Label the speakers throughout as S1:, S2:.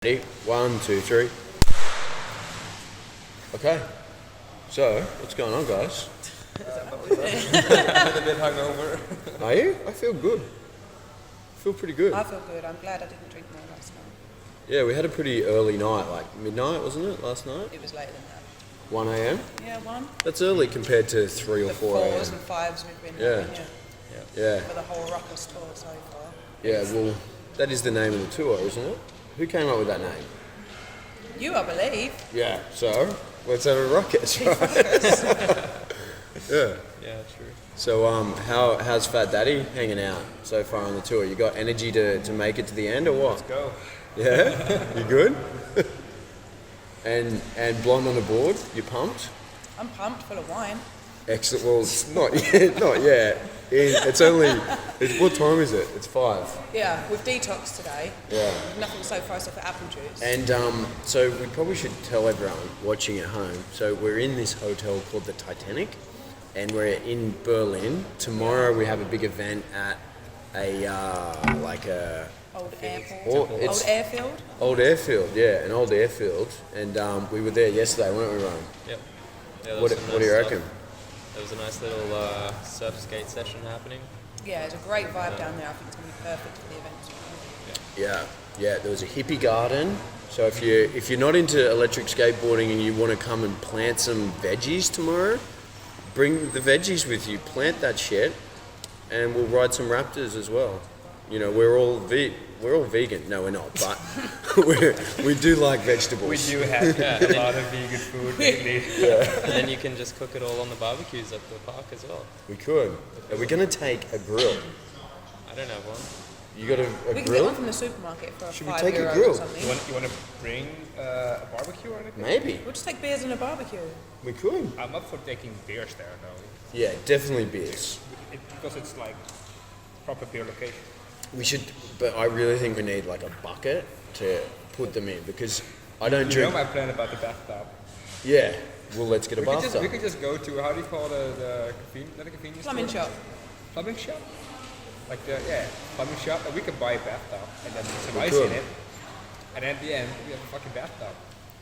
S1: Ready? 1, 2, 3. Okay. So, what's going on, guys?
S2: A bit hungover.
S1: Are you? I feel good. I feel pretty good.
S3: I feel good. I'm glad I didn't drink more last night.
S1: Yeah, we had a pretty early night, like midnight, wasn't it, last night?
S3: It was later than that.
S1: 1 a.m.?
S3: Yeah, 1.
S1: That's early compared to 3 or
S3: The
S1: 4 a.m.
S3: 4s and 5s we've been
S1: Yeah.
S3: having
S1: Yeah.
S3: for the whole Ruckus tour so far.
S1: Yeah, well, that is the name of the tour, isn't it? Who came up with that name?
S3: You, I believe.
S1: Yeah, so, let's have a rocket, right? Yeah.
S2: Yeah, true.
S1: So, how's Fatdaddy hanging out so far on the tour? You got energy to make it to the end or what?
S2: Let's go.
S1: Yeah? You good? and Blondeonaboard, you pumped?
S3: I'm pumped, full of wine.
S1: Excellent. Well, it's not yet. Not yet. It's only. What time is it? It's 5.
S3: Yeah, we've detoxed today.
S1: Yeah.
S3: Nothing so far except for apple juice.
S1: And so we probably should tell everyone watching at home. So we're in this hotel called the Titanic, and we're in Berlin. Tomorrow we have a big event at a
S3: Old airport.
S1: Old
S3: airfield.
S1: old airfield. Yeah, an old airfield. And we were there yesterday, weren't we, Roan?
S2: Yep. Yeah,
S1: What do you reckon?
S2: There was a nice little surf skate session happening.
S3: Yeah, it's a great vibe down there. I think it's going to be perfect for the event.
S1: Yeah. There was a hippie garden. So if you're not into electric skateboarding and you want to come and plant some veggies tomorrow, bring the veggies with you. Plant that shit, and we'll ride some Raptors as well. You know, we're all vegan. No, we're not, but we do like vegetables.
S4: We do have a lot of vegan food lately.
S2: And then you can just cook it all on the barbecues at the park as well.
S1: We could. Are we gonna take a grill?
S2: I don't have one.
S1: You got a
S3: We can get
S1: grill?
S3: one from the supermarket for
S1: Should we
S3: €5
S1: take a
S3: or
S1: grill?
S3: something.
S4: You want to bring a barbecue or anything?
S1: Maybe
S3: We'll just take beers and a barbecue.
S1: we could.
S4: I'm up for taking beers there though,
S1: Yeah, definitely beers.
S4: because it's like proper beer location.
S1: We should, but I really think we need like a bucket to put them in because I don't
S4: You
S1: drink.
S4: know my plan about the bathtub.
S1: Yeah, well, let's get a
S4: We
S1: bathtub.
S4: could just go to, how do you call the convenience, not a convenience
S3: Plumbing
S4: store?
S3: shop.
S4: Plumbing shop? Like plumbing shop, and we could buy a bathtub and then put some
S1: We
S4: ice
S1: could.
S4: in it. And at the end, we have a fucking bathtub.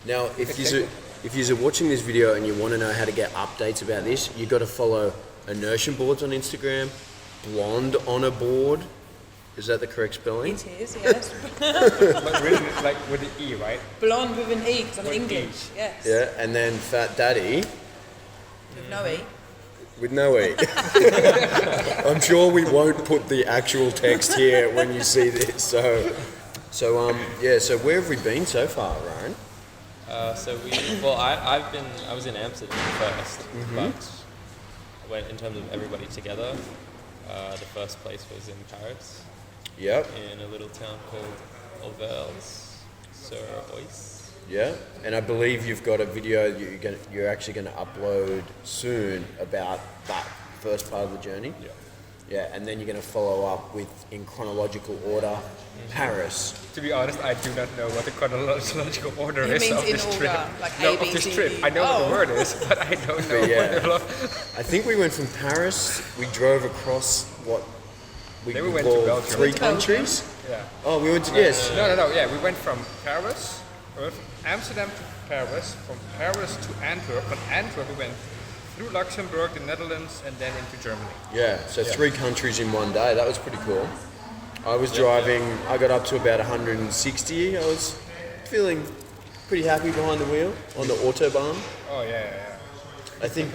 S1: Now, if you're watching this video and you want to know how to get updates about this, you got to follow Inertian Boards on Instagram, Blondeonaboard. Is that the correct spelling?
S3: It is, yes.
S4: But really, like with the E, right?
S3: Blonde with an E, because I'm
S4: With E.
S3: English. Yes.
S1: Yeah, and then Fatdaddy
S3: With no E.
S1: with no E. I'm sure we won't put the actual text here when you see this. So where have we been so far, Roan?
S2: I was in Amsterdam first, but in terms of everybody together, the first place was in Paris,
S1: Yep.
S2: in a little town called Auvers-sur-Oise.
S1: Yeah, and I believe you've got a video you're actually going to upload soon about that first part of the journey.
S2: Yeah.
S1: Yeah, and then you're going to follow up with, in chronological order, Paris.
S4: To be honest, I do not know what the chronological order
S3: He
S4: is
S3: means
S4: of
S3: in
S4: this
S3: order,
S4: trip.
S3: like
S4: No,
S3: A, B,
S4: of this
S3: C,
S4: trip.
S3: D.
S4: I know what the
S3: Oh.
S4: word is, but I don't know
S1: yeah.
S4: what the
S1: I think we went from Paris, we drove across what we
S4: Then we
S1: could
S4: went to
S1: call
S4: Belgium.
S1: 3
S3: We went to Belgium.
S1: countries.
S4: Yeah.
S1: Oh, we went to, yes.
S4: No. Yeah, we went from Paris, from Amsterdam to Paris, from Paris to Antwerp. From Antwerp, we went through Luxembourg, the Netherlands, and then into Germany.
S1: Yeah, so 3 countries in one day. That was pretty cool. I was driving, I got up to about 160. I was feeling pretty happy behind the wheel on the Autobahn.
S4: Oh yeah.
S1: I think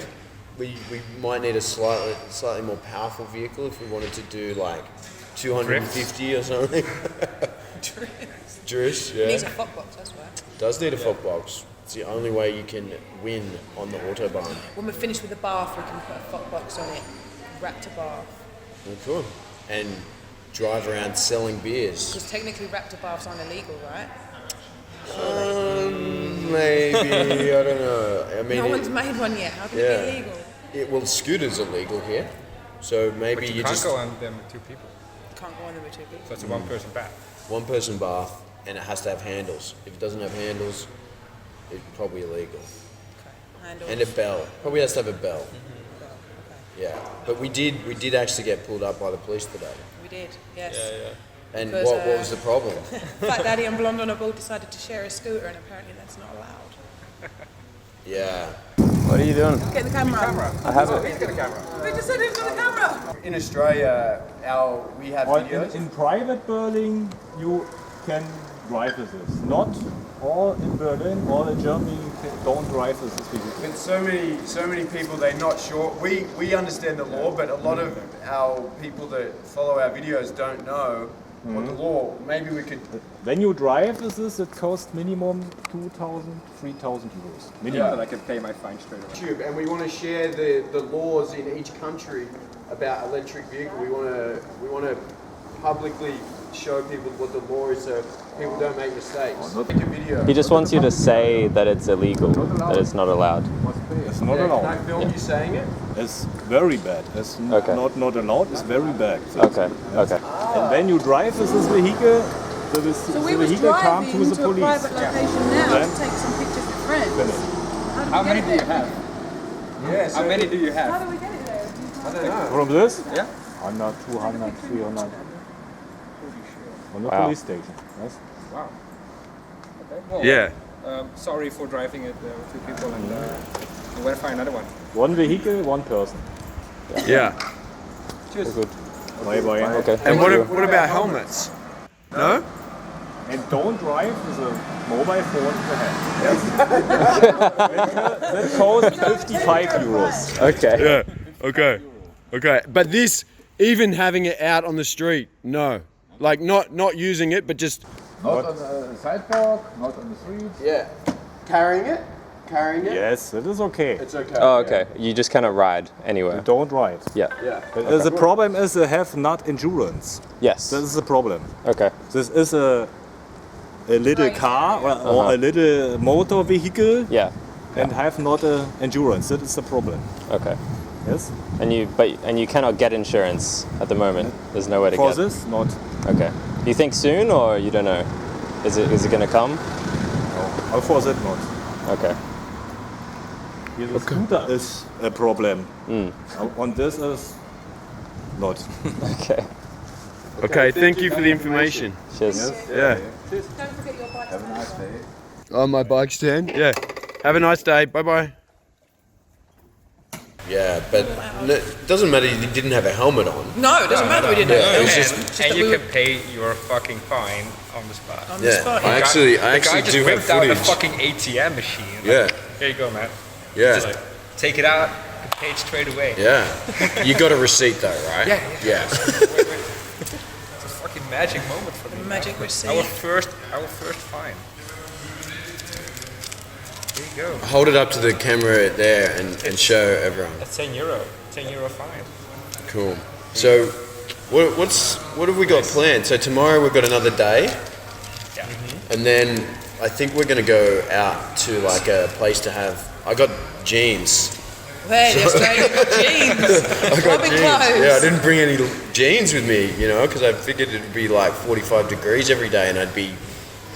S1: we might need a slightly more powerful vehicle if we wanted to do like 250 or something. Drift,
S3: It needs a
S1: yeah.
S3: fuck box, that's why.
S1: Does need a foot box. It's the only way you can win on the Autobahn.
S3: When we're finished with the bath, we can put a fuck box on it. Wrapped a bath.
S1: Well, cool. And drive around selling beers.
S3: Because technically wrapped a baths aren't illegal, right?
S1: Maybe, I don't know. I mean,
S3: No one's made one yet. How can it
S1: yeah.
S3: be illegal?
S1: well, scooters are legal here. So maybe
S4: But you
S1: you
S4: can't
S1: just
S4: go on them with 2 people.
S3: Can't go on there with 2 people.
S4: So it's a one-person bath.
S1: one person bath and it has to have handles. If it doesn't have handles, it's probably illegal.
S3: Okay. Handles.
S1: And a bell. Probably has to have a bell.
S3: Okay.
S1: Yeah. But we did actually get pulled up by the police today.
S3: We did, yes.
S2: Yeah.
S1: And
S3: Because,
S1: what was the problem?
S3: Fatdaddy and Blondeonaboard decided to share a scooter, and apparently that's not allowed.
S1: Yeah.
S2: What are you doing?
S3: Get the camera.
S2: I have it.
S4: He's got a camera.
S3: We just said it for the camera.
S1: In Australia, we have videos.
S5: In private Berlin, you can drive with this. Not all in Berlin, all in Germany don't drive with this vehicle.
S1: And so many people, they're not sure. We understand the law, but a lot of our people that follow our videos don't know what the law. Maybe we could.
S5: When you drive with this, it costs minimum 2,000, 3,000 euros. Minimum.
S4: That I can pay my fine straight away.
S1: YouTube, and we want to share the laws in each country about electric vehicle. We want to publicly show people what the law is, so people don't make mistakes. Make a video.
S2: He just wants you to say that it's illegal, that it's not allowed.
S5: It's not
S1: Can I
S5: allowed.
S1: film you saying it?
S5: It's very bad. It's
S2: Okay.
S5: not allowed. It's very bad.
S2: Okay, okay.
S5: And when you drive with this vehicle,
S3: So we
S5: the
S3: was
S5: vehicle come
S3: driving
S5: to the
S3: to a
S5: police.
S3: private location now
S5: Then-
S3: to take some pictures with friends.
S4: How many do you have?
S1: Yeah.
S4: How many do you
S3: How
S4: have?
S3: do we get it there?
S1: I don't know.
S5: From this?
S4: Yeah.
S5: 100, 200, 300. On the
S2: Wow.
S5: police station. Yes.
S4: Wow. Okay. Well,
S1: Yeah.
S4: sorry for driving it with two people, and we'll find another one.
S5: One vehicle, one person.
S1: Yeah.
S4: Cheers.
S5: Good. Bye bye.
S2: Okay.
S1: And what about helmets? No?
S5: And don't drive with a mobile phone in the hand. That costs 55 euros.
S2: Okay.
S1: Yeah. Okay. Okay. But this, even having it out on the street, no. Like not using it, but just.
S6: Not on the sidewalk, not on the streets.
S1: Yeah. Carrying it. Carrying it.
S5: Yes, it is okay.
S1: It's okay.
S2: Oh, okay. You just kind of ride anywhere.
S5: Don't ride.
S2: Yeah.
S1: Yeah.
S5: The problem is they have not endurance.
S2: Yes.
S5: That is the problem.
S2: Okay.
S5: This is a little car or a little motor vehicle
S2: Yeah.
S5: and have not endurance. That is the problem.
S2: Okay.
S5: Yes.
S2: And you cannot get insurance at the moment. There's nowhere to
S5: For
S2: get.
S5: this, not.
S2: Okay. Do you think soon, or you don't know? Is it going to come?
S5: Or for that, not.
S2: Okay.
S5: The scooter is a problem. On this is not.
S2: Okay.
S1: Okay. Thank you for the information.
S2: Cheers.
S1: Yeah.
S3: Don't forget your bike.
S6: Have a nice day.
S1: On my bike stand. Yeah. Have a nice day. Bye bye. Yeah, but it doesn't matter. You didn't have a helmet on.
S3: No, it doesn't matter. We didn't
S1: Yeah,
S3: know.
S1: it's
S3: It's
S1: just-
S3: that
S4: And you
S3: we
S4: can pay your fucking fine on the spot.
S3: on the
S1: Yeah.
S3: spot.
S1: I actually
S4: The guy just
S1: do have
S4: whipped out a
S1: footage.
S4: fucking ATM machine. Like,
S1: Yeah.
S4: Here you go, man.
S1: Yeah.
S4: Just take it out, and pay it straight away.
S1: Yeah. You got a receipt though, right?
S4: Yeah,
S1: Yeah.
S4: It's a fucking magic moment for me.
S3: Magic
S4: Our
S3: receipt.
S4: first fine. There you go.
S1: Hold it up to the camera there and show everyone.
S4: That's €10. €10 fine.
S1: Cool. So, what have we got planned? So tomorrow we've got another day,
S4: Yeah.
S1: and then I think we're gonna go out to like a place to have. I got jeans.
S3: Where the Australian jeans.
S1: I got
S3: Rubbing
S1: jeans.
S3: clothes.
S1: Yeah, I didn't bring any jeans with me, you know, because I figured it'd be like 45 degrees every day, and I'd be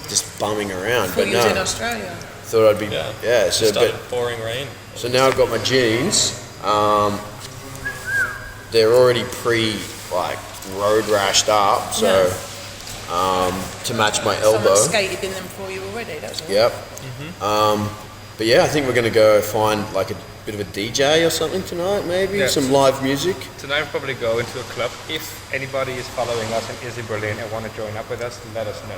S1: just bumming around.
S3: Thought
S1: But
S3: you was in
S1: no,
S3: Australia.
S1: thought I'd be
S2: Yeah.
S1: So,
S2: Started
S1: but
S2: pouring rain.
S1: so now I've got my jeans. They're already road rashed up, so to match my elbow.
S3: Someone skated in them for you already. That's all.
S1: Yep. But yeah, I think we're gonna go find like a bit of a DJ or something tonight, maybe
S4: Yeah.
S1: some live music.
S4: Tonight we'll probably go into a club. If anybody is following us and is in Berlin and want to join up with us, let us know.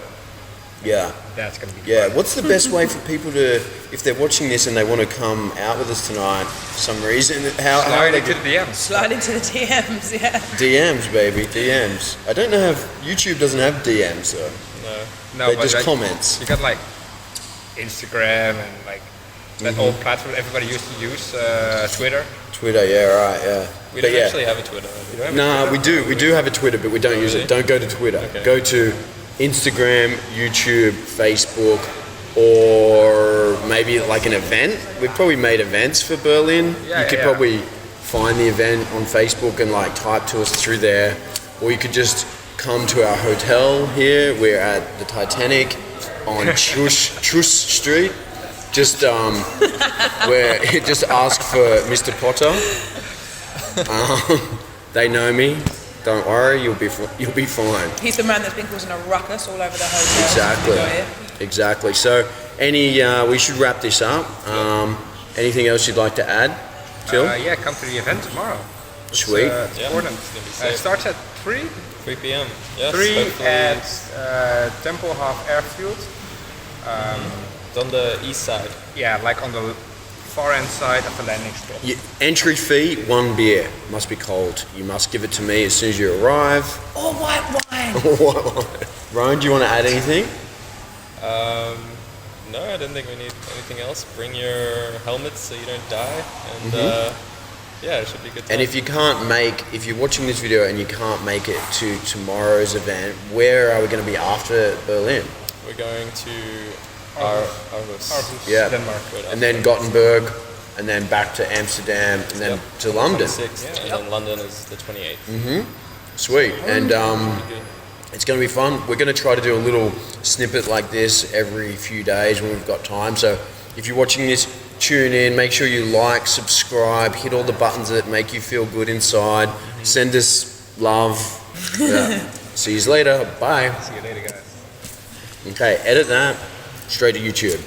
S1: Yeah.
S4: That's going to be
S1: Yeah.
S4: fun.
S1: What's the best way for people to, if they're watching this and they want to come out with us tonight for some reason, how
S4: Slide
S1: are they
S4: into the DMs.
S3: Slide into the DMs, yeah.
S1: DMs, baby, DMs. I don't know if YouTube doesn't have DMs though.
S4: No,
S1: They're
S4: but
S1: just
S4: like,
S1: comments.
S4: You got like Instagram and like that old platform everybody used to use, Twitter.
S1: Twitter, yeah, right, yeah.
S2: We
S1: But
S2: don't
S1: yeah.
S2: actually have a Twitter.
S4: You don't have
S1: Nah, we do have a Twitter, but we don't use it. Don't go to Twitter.
S2: Okay.
S1: Go to Instagram, YouTube, Facebook, or maybe like an event. We've probably made events for Berlin.
S4: Yeah,
S1: You could
S4: yeah.
S1: probably find the event on Facebook and like type to us through there, or you could just come to our hotel here. We're at the Titanic on Truss Street. Just where just ask for Mr. Potter. They know me. Don't worry, you'll be fine.
S3: He's the man that's been causing a ruckus all over the hotel.
S1: Exactly.
S3: since we got here.
S1: Exactly. So, we should wrap this up. Anything else you'd like to add, Till?
S4: Yeah, come to the event tomorrow.
S1: Sweet.
S4: It's important.
S2: It's gonna be safe.
S4: It starts at 3.
S2: 3 p.m. Yes,
S4: 3
S2: hopefully
S4: at Tempelhof Airfield.
S2: it's on the east side.
S4: Yeah, like on the far end side of the landing strip.
S1: Entry fee, 1 beer. Must be cold. You must give it to me as soon as you arrive.
S3: Or white wine.
S1: Roan, do you want to add anything?
S2: No, I don't think we need anything else. Bring your helmets so you don't die, and yeah, it should be a good time.
S1: And if you're watching this video and you can't make it to tomorrow's event, where are we going to be after Berlin?
S2: We're going to Aarhus.
S1: Yeah.
S4: Denmark.
S1: And then Gothenburg, and then back to Amsterdam, and then to London.
S2: 26th, and then London is the 28th.
S1: Sweet. And it's going to be fun. We're going to try to do a little snippet like this every few days when we've got time. So if you're watching this, tune in. Make sure you like, subscribe, hit all the buttons that make you feel good inside. Send us love. See you later. Bye.
S4: See you later, guys.
S1: Okay, edit that straight to YouTube.